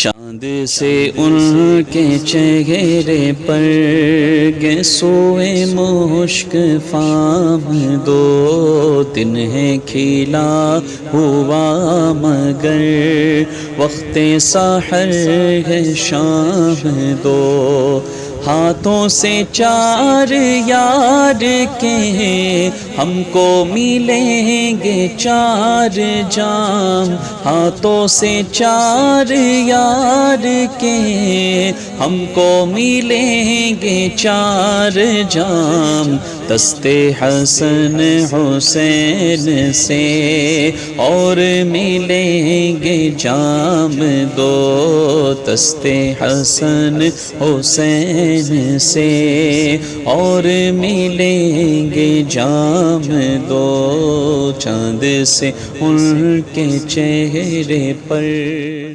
चांद से उनके चेहरे पर सोए मुश्क फाम दो दिन है खिला हुआ मगर वक्ते सहर है शाम दो हाथों से चार यार के हमको मिलेंगे चार जाम हाथों से चार यार के हमको मिलेंगे चार जाम दस्ते हसन हुसैन से और मिलेंगे जाम दो दस्ते हसन हुसैन से और मिलेंगे जाम दो चांद से उनके चेहरे पर।